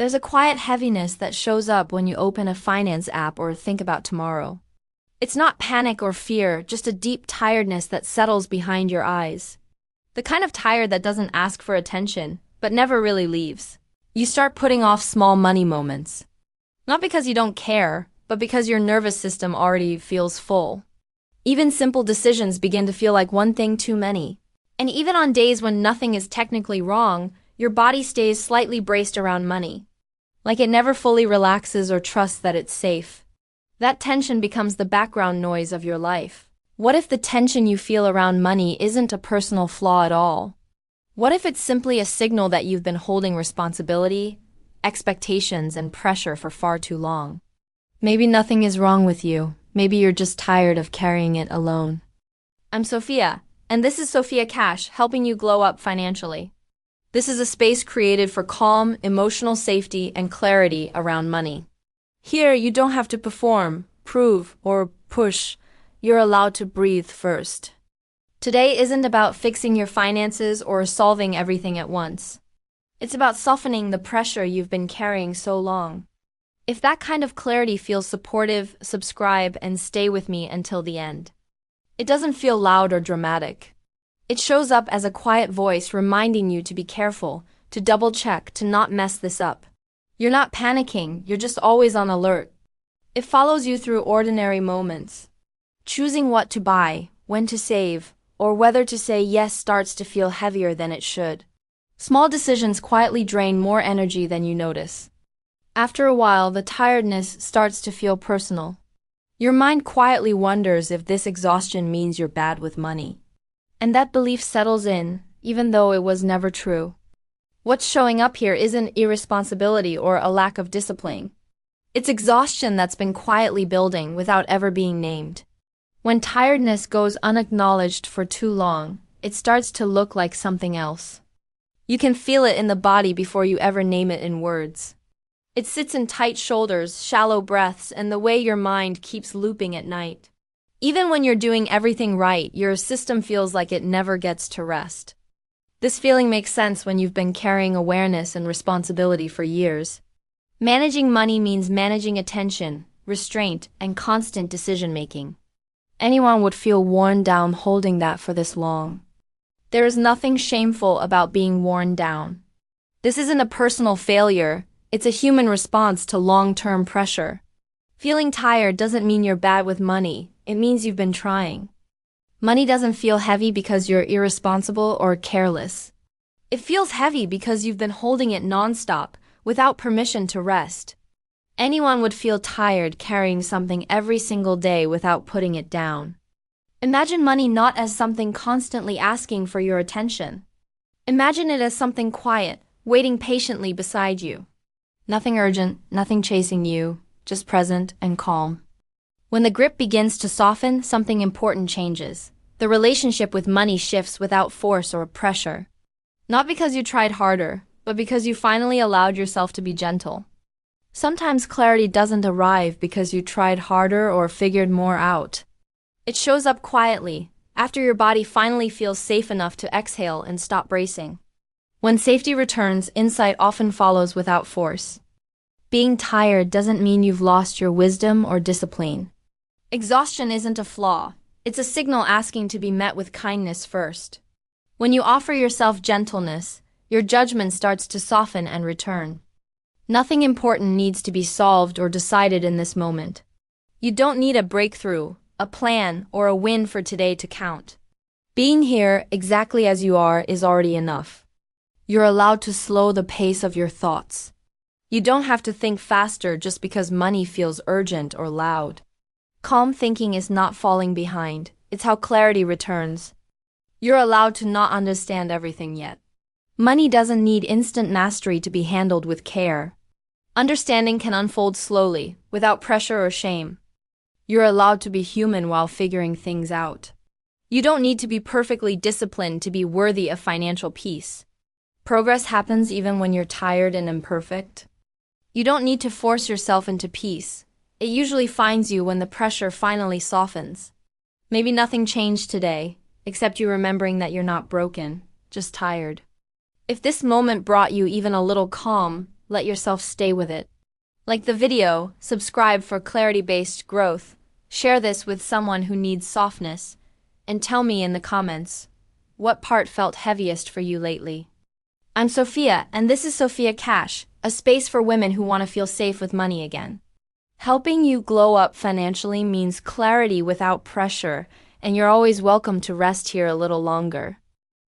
There's a quiet heaviness that shows up when you open a finance app or think about tomorrow. It's not panic or fear, just a deep tiredness that settles behind your eyes. The kind of tired that doesn't ask for attention, but never really leaves. You start putting off small money moments. Not because you don't care, but because your nervous system already feels full. Even simple decisions begin to feel like one thing too many. And even on days when nothing is technically wrong, your body stays slightly braced around money. Like it never fully relaxes or trusts that it's safe. That tension becomes the background noise of your life. What if the tension you feel around money isn't a personal flaw at all? What if it's simply a signal that you've been holding responsibility, expectations, and pressure for far too long? Maybe nothing is wrong with you. Maybe you're just tired of carrying it alone. I'm Sophia, and this is Sophia Cash, helping you glow up financially. This is a space created for calm, emotional safety, and clarity around money. Here, you don't have to perform, prove, or push. You're allowed to breathe first. Today isn't about fixing your finances or solving everything at once. It's about softening the pressure you've been carrying so long. If that kind of clarity feels supportive, subscribe and stay with me until the end. It doesn't feel loud or dramatic. It shows up as a quiet voice reminding you to be careful, to double-check, to not mess this up. You're not panicking, you're just always on alert. It follows you through ordinary moments. Choosing what to buy, when to save, or whether to say yes starts to feel heavier than it should. Small decisions quietly drain more energy than you notice. After a while, the tiredness starts to feel personal. Your mind quietly wonders if this exhaustion means you're bad with money. And that belief settles in, even though it was never true. What's showing up here isn't irresponsibility or a lack of discipline. It's exhaustion that's been quietly building without ever being named. When tiredness goes unacknowledged for too long, it starts to look like something else. You can feel it in the body before you ever name it in words. It sits in tight shoulders, shallow breaths, and the way your mind keeps looping at night. Even when you're doing everything right, your system feels like it never gets to rest. This feeling makes sense when you've been carrying awareness and responsibility for years. Managing money means managing attention, restraint, and constant decision-making. Anyone would feel worn down holding that for this long. There is nothing shameful about being worn down. This isn't a personal failure, it's a human response to long-term pressure. Feeling tired doesn't mean you're bad with money, it means you've been trying. Money doesn't feel heavy because you're irresponsible or careless. It feels heavy because you've been holding it nonstop, without permission to rest. Anyone would feel tired carrying something every single day without putting it down. Imagine money not as something constantly asking for your attention. Imagine it as something quiet, waiting patiently beside you. Nothing urgent, nothing chasing you, just present and calm. When the grip begins to soften, something important changes. The relationship with money shifts without force or pressure. Not because you tried harder, but because you finally allowed yourself to be gentle. Sometimes clarity doesn't arrive because you tried harder or figured more out. It shows up quietly, after your body finally feels safe enough to exhale and stop bracing. When safety returns, insight often follows without force. Being tired doesn't mean you've lost your wisdom or discipline. Exhaustion isn't a flaw, it's a signal asking to be met with kindness first. When you offer yourself gentleness, your judgment starts to soften and return. Nothing important needs to be solved or decided in this moment. You don't need a breakthrough, a plan, or a win for today to count. Being here, exactly as you are, is already enough. You're allowed to slow the pace of your thoughts. You don't have to think faster just because money feels urgent or loud. Calm thinking is not falling behind, it's how clarity returns. You're allowed to not understand everything yet. Money doesn't need instant mastery to be handled with care. Understanding can unfold slowly, without pressure or shame. You're allowed to be human while figuring things out. You don't need to be perfectly disciplined to be worthy of financial peace. Progress happens even when you're tired and imperfect. You don't need to force yourself into peace. It usually finds you when the pressure finally softens. Maybe nothing changed today, except you remembering that you're not broken, just tired. If this moment brought you even a little calm, let yourself stay with it. Like the video, subscribe for clarity-based growth, share this with someone who needs softness, and tell me in the comments, what part felt heaviest for you lately? I'm Sophia, and this is Sophia Cash, a space for women who want to feel safe with money again. Helping you glow up financially means clarity without pressure, and you're always welcome to rest here a little longer.